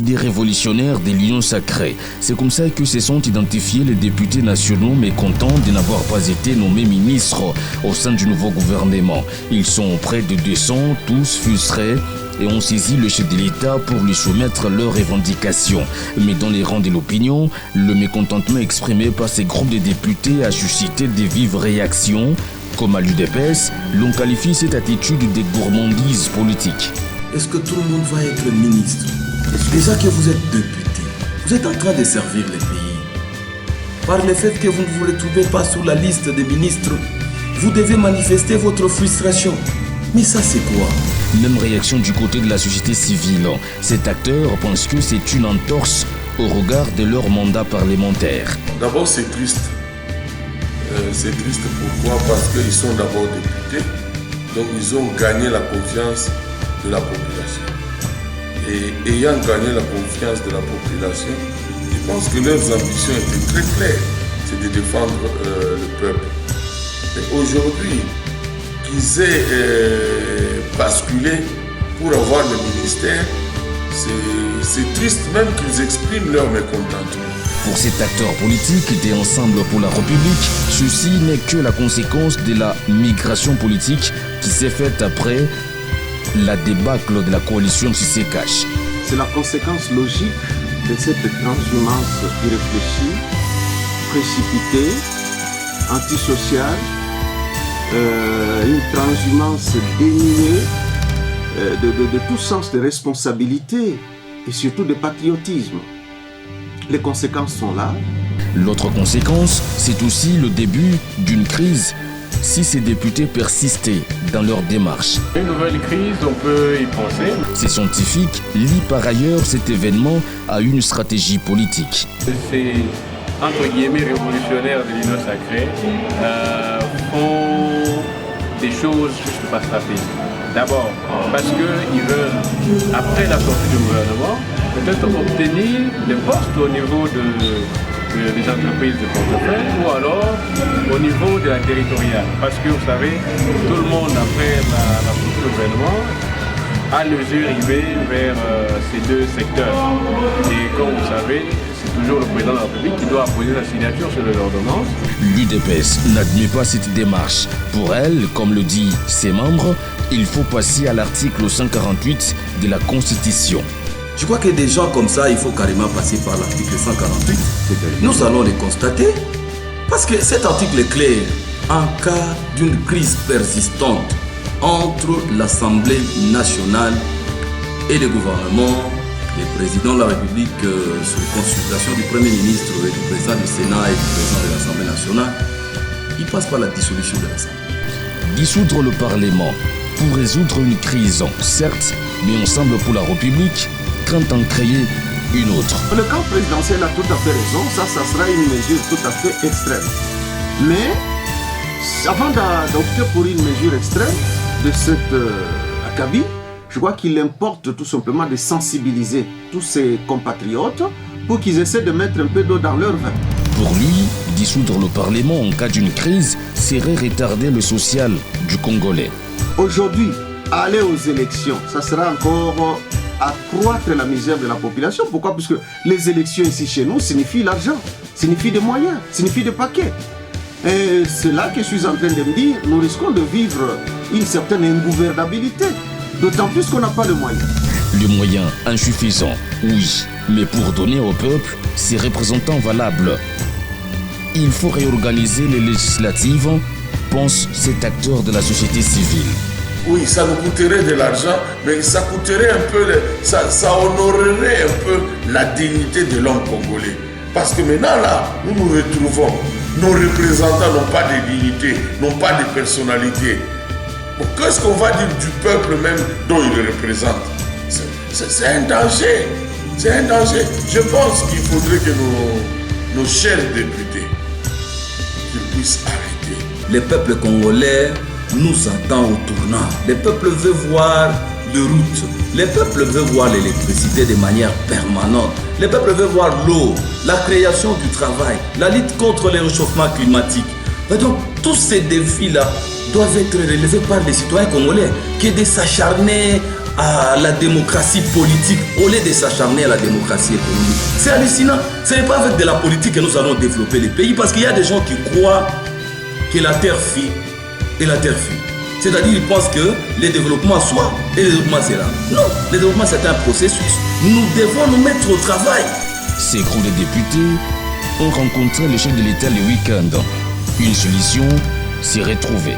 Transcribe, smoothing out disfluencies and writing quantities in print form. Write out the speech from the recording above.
des révolutionnaires de l'Union sacrée. C'est comme ça que se sont identifiés les députés nationaux mécontents de n'avoir pas été nommés ministres au sein du nouveau gouvernement. Ils sont près de 200, tous frustrés, et ont saisi le chef de l'État pour lui soumettre leurs revendications. Mais dans les rangs de l'opinion, le mécontentement exprimé par ces groupes de députés a suscité des vives réactions. Comme à l'UDPS, l'on qualifie cette attitude de gourmandise politique. Est-ce que tout le monde va être ministre? Déjà que vous êtes député, vous êtes en train de servir le pays. Par le fait que vous ne vous retrouvez pas sur la liste des ministres, vous devez manifester votre frustration. Mais ça, c'est quoi? Même réaction du côté de la société civile. Cet acteur pense que c'est une entorse au regard de leur mandat parlementaire. D'abord, c'est triste. C'est triste pourquoi? Parce qu'ils sont d'abord députés, donc ils ont gagné la confiance de la population. Et ayant gagné la confiance de la population, je pense que leurs ambitions étaient très claires, c'est de défendre le peuple. Et aujourd'hui, qu'ils aient basculé pour avoir le ministère, c'est triste même qu'ils expriment leur mécontentement. Pour cet acteur politique et Ensemble pour la République, ceci n'est que la conséquence de la migration politique qui s'est faite après la débâcle de la coalition Tshisekedi. C'est la conséquence logique de cette transhumance irréfléchie, précipitée, antisociale, une transhumance dénuée de tout sens de responsabilité et surtout de patriotisme. Les conséquences sont là. L'autre conséquence, c'est aussi le début d'une crise si ces députés persistaient dans leur démarche. Une nouvelle crise, on peut y penser. Ces scientifiques lient par ailleurs cet événement à une stratégie politique. Ces entre guillemets révolutionnaires de l'Union sacrée font des choses juste par stratégie. D'abord, parce qu'ils veulent, après la sortie du gouvernement, peut-être obtenir des postes au niveau des entreprises de portefeuille ou alors au niveau de la territoriale. Parce que vous savez, tout le monde, après la sortie du gouvernement, a les yeux rivés vers ces deux secteurs. Et comme vous savez, c'est toujours le président de la République qui doit apposer la signature sur l'ordonnance. L'UDPS n'admet pas cette démarche. Pour elle, comme le dit ses membres, il faut passer à l'article 148 de la Constitution. Je crois que des gens comme ça, il faut carrément passer par l'article 148. Nous allons les constater. Parce que cet article est clair. En cas d'une crise persistante entre l'Assemblée nationale et le gouvernement, le président de la République, sous consultation du Premier ministre et du président du Sénat et du président de l'Assemblée nationale, il passe par la dissolution de l'Assemblée. Dissoudre le Parlement pour résoudre une crise, certes, mais Ensemble pour la République craint en créer une autre. Le camp présidentiel a tout à fait raison, ça sera une mesure tout à fait extrême. Mais avant d'opter pour une mesure extrême de cette acabit, je crois qu'il importe tout simplement de sensibiliser tous ses compatriotes pour qu'ils essaient de mettre un peu d'eau dans leur vin. Pour lui, dissoudre le Parlement en cas d'une crise serait retarder le social du Congolais. Aujourd'hui, aller aux élections, ça sera encore accroître la misère de la population. Pourquoi? Parce que les élections ici chez nous signifient l'argent, signifient des moyens, signifient des paquets. Et c'est là que je suis en train de me dire, nous risquons de vivre une certaine ingouvernabilité, d'autant plus qu'on n'a pas de moyens. Les moyens insuffisants, oui, mais pour donner au peuple ses représentants valables, il faut réorganiser les législatives, pense cet acteur de la société civile. Oui, ça nous coûterait de l'argent, mais ça coûterait un peu, ça honorerait un peu la dignité de l'homme congolais. Parce que maintenant, là, nous nous retrouvons, nos représentants n'ont pas de dignité, n'ont pas de personnalité. Bon, qu'est-ce qu'on va dire du peuple même dont ils le représentent? C'est un danger, c'est un danger. Je pense qu'il faudrait que nos chers députés qu'ils puissent arrêter. Le peuple congolais nous attend au tournant. Le peuple veut voir de routes. Le peuple veut voir l'électricité de manière permanente. Le peuple veut voir l'eau, la création du travail, la lutte contre le réchauffement climatique. Et donc, tous ces défis-là doivent être relevés par les citoyens congolais, qui est de s'acharner à la démocratie politique au lieu de s'acharner à la démocratie économique. C'est hallucinant. Ce n'est pas avec de la politique que nous allons développer les pays, parce qu'il y a des gens qui croient que la terre fuit et la terre fuit. C'est-à-dire qu'ils pensent que le développement soit et le développement c'est là. Non, le développement c'est un processus. Nous devons nous mettre au travail. Ces groupes de députés ont rencontré le chef de l'État le week-end. Une solution s'est retrouvée.